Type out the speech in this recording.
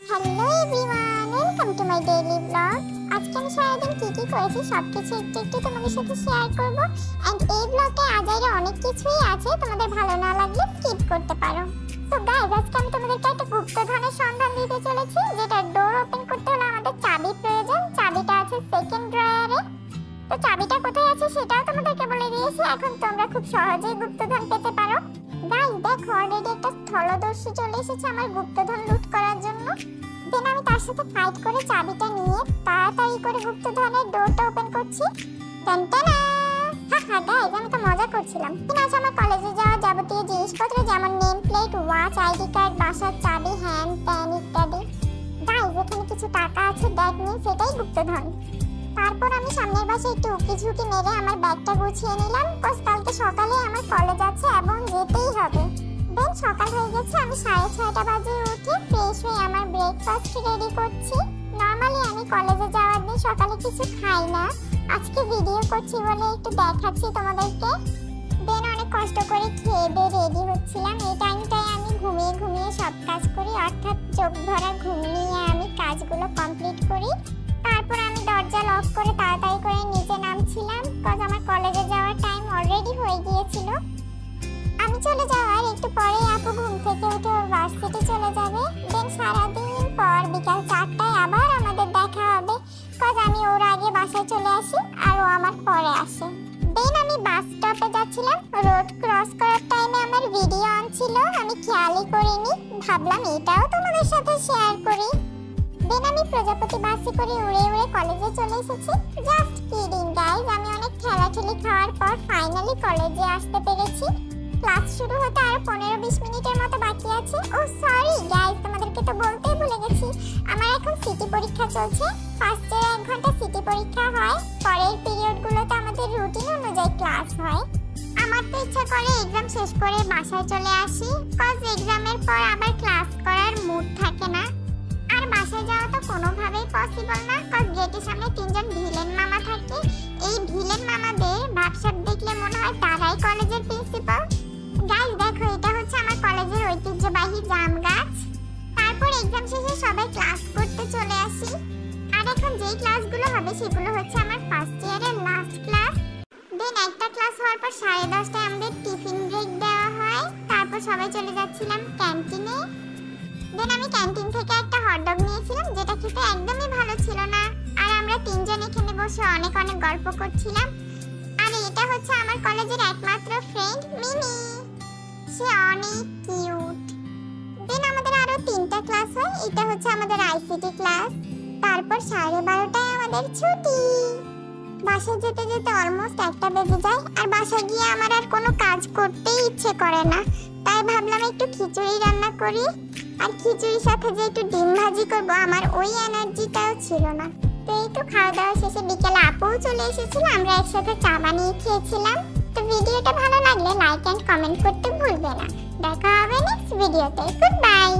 Hello everyone, welcome to my daily blog. আজকে আমি সারাদিন কি করেছি সবকিছু একটু তোমাদের সাথে শেয়ার করব। এন্ড এই ব্লগে আজাইরে অনেক কিছুই আছে, তোমাদের ভালো না লাগলে স্কিপ করতে পারো। তো গাইস, আজকে আমি তোমাদেরকে একটা গুপ্তধনের সন্ধান দিতে চলেছি, যেটা ডোর ওপেন করতে হলে আমাদের চাবি প্রয়োজন। চাবিটা আছে সেকেন্ড ড্রয়ারে। তো চাবিটা কোথায় আছে সেটাও তোমাদেরকে বলে দিয়েছি। এখন তোমরা খুব সহজেই গুপ্তধন পেতে পারো। গাইস দেখো, অলরেডি একটা স্থলদস্যু চলে এসেছে আমার গুপ্তধন লুট করার জন্য। দেন আমি তার সাথে ফাইট করে চাবিটা নিয়ে তাড়াতাড়ি করে গুপ্তধনের ডোরটা ওপেন করছি। টানটানা! হ্যাঁ গাইস, আমি তো মজা করছিলাম। কিন্তু আজ আমার কলেজে যাওয়ার যাবতীয় জিনিসপত্র, যেমন name plate, watch, ID card, বাসার চাবি, হ্যান্ড প্যান ইত্যাদি। গাইস, এখানে কিছু টাকা আছে, দ্যাট মিন্স সেটাই গুপ্তধন। তারপর আমি সামনের বাসায় একটু উকি-ঝুঁকি মেরে আমার ব্যাগটা গুছিয়ে নিলাম, কজ কালকে সকালে আমার কলেজ আছে এবং যেতেই হবে। দেন সকাল হয়ে গেছে, আমি 6:30 বাজে উঠে ফ্রেশ হয়ে আমার ব্রেকফাস্ট রেডি করছি। নরমালি আমি কলেজে যাওয়ার দিন সকালে কিছু খাই না, আজকে ভিডিও করছি বলে একটু দেখাচ্ছি তোমাদেরকে। দেন অনেক কষ্ট করে খেয়ে দিয়ে রেডি হচ্ছিলাম। এই টাইমটায় আমি ঘুমিয়ে সব কাজ করি, অর্থাৎ চোখ ভরা ঘুম নিয়ে আমি কাজগুলো কমপ্লিট করি। তারপর আমি দরজা লক করে তাড়াতাড়ি করে নিচে নামছিলাম, কজ আমার কলেজে যাওয়ার টাইম অলরেডি হয়ে গিয়েছিল। আমি চলে যাওয়ার একটু পরে আপু ঘুম থেকে উঠে ওর ভার্সিটি চলে যাবে। দেন সারাদিন পর বিকাল 4টায় আবার আমাদের দেখা হবে, কজ আমি ওর আগে বাসায় চলে আসি আর ও আমার পরে আসে। দেন আমি বাস স্টপে যাচ্ছিলাম, রোড ক্রস করার টাইমে আমার ভিডিও অন ছিল, আমি খেয়ালই করিনি, ভাবলাম এটাও তোমাদের সাথে শেয়ার করি। দেন আমি প্রজাপতি বাসে করে উড়ে কলেজে চলে এসেছি। জাস্ট কিডিং গাইস, আমি অনেক ঠেলাঠেলি খাওয়ার পর ফাইনালি কলেজে আসতে পেরেছি। ক্লাস শুরু হতে আরো 15-20 মিনিটের মতো বাকি আছে। ও সরি গাইস, তোমাদেরকে তো বলতেই ভুলে গেছি, আমার এখন সিটি পরীক্ষা চলছে। ফার্স্ট ইয়ারে 1 ঘন্টা সিটি পরীক্ষা হয়, পরের পিরিয়ডগুলোতে আমাদের রুটিন অনুযায়ী ক্লাস হয়। আমার তো ইচ্ছা করে এক্সাম শেষ করে বাসায় চলে আসি, কজ এক্সামের পর আবার ক্লাস করার মুড থাকে না। আর বাসায় যাওয়া তো কোনোভাবেই পসিবল না, কজ গেটের সামনে 3জন ভিলেন মামা থাকে। এই ভিলেন মামাদের ভাবসাব দেখলে মনে হয় তারাই কলেজের প্রিন্সিপাল। গাইস দেখো, এটা হচ্ছে আমার কলেজের ঐতিহ্যবাহী জাম গাছ। তারপর এক্সাম শেষে সবাই ক্লাস করতে চলে আসি। আর এখন যেই ক্লাসগুলো হবে সেগুলো হচ্ছে আমার ফার্স্ট ইয়ারের লাস্ট ক্লাস। দেন একটা ক্লাস হওয়ার পর 10:30টায় আমাদের টিফিন ব্রেক দেওয়া হয়। তারপর সবাই চলে যাচ্ছিলাম ক্যান্টিনে। দেন আমি ক্যান্টিন থেকে একটা হটডগ নিয়েছিলাম, যেটা খেতে একদমই ভালো ছিল না। আর আমরা 3জন এখানে বসে অনেক গল্প করছিলাম। আর এটা হচ্ছে আমার কলেজের একমাত্র ফ্রেন্ড মিমি, সে অনেক কিউট। দেন আমাদের আরো 3টা ক্লাস হয়, এটা হচ্ছে আমাদের আইসিটি ক্লাস। তারপর 12:30টায় আমাদের ছুটি। বাসায় যেতে যেতে অলমোস্ট 1টা বেজে যায়, আর বাসায় গিয়ে আমার আর কোনো কাজ করতেই ইচ্ছে করে না। তাই ভাবলাম একটু খিচুড়ি রান্না করি, আর খিচুড়ির সাথে যে একটু ডিম ভাজি করবো, আমার ওই এনার্জিটাও ছিল না। তো এই তো খাওয়া দাওয়া শেষে বিকেলে আপুও চলে এসেছিল, আমরা একসাথে চা বানিয়ে খেয়েছিলাম। তো ভিডিওটা ভালো লাগলে লাইক এন্ড কমেন্ট করতে ভুলবে না। দেখা হবে নেক্সট ভিডিওতে। Good bye.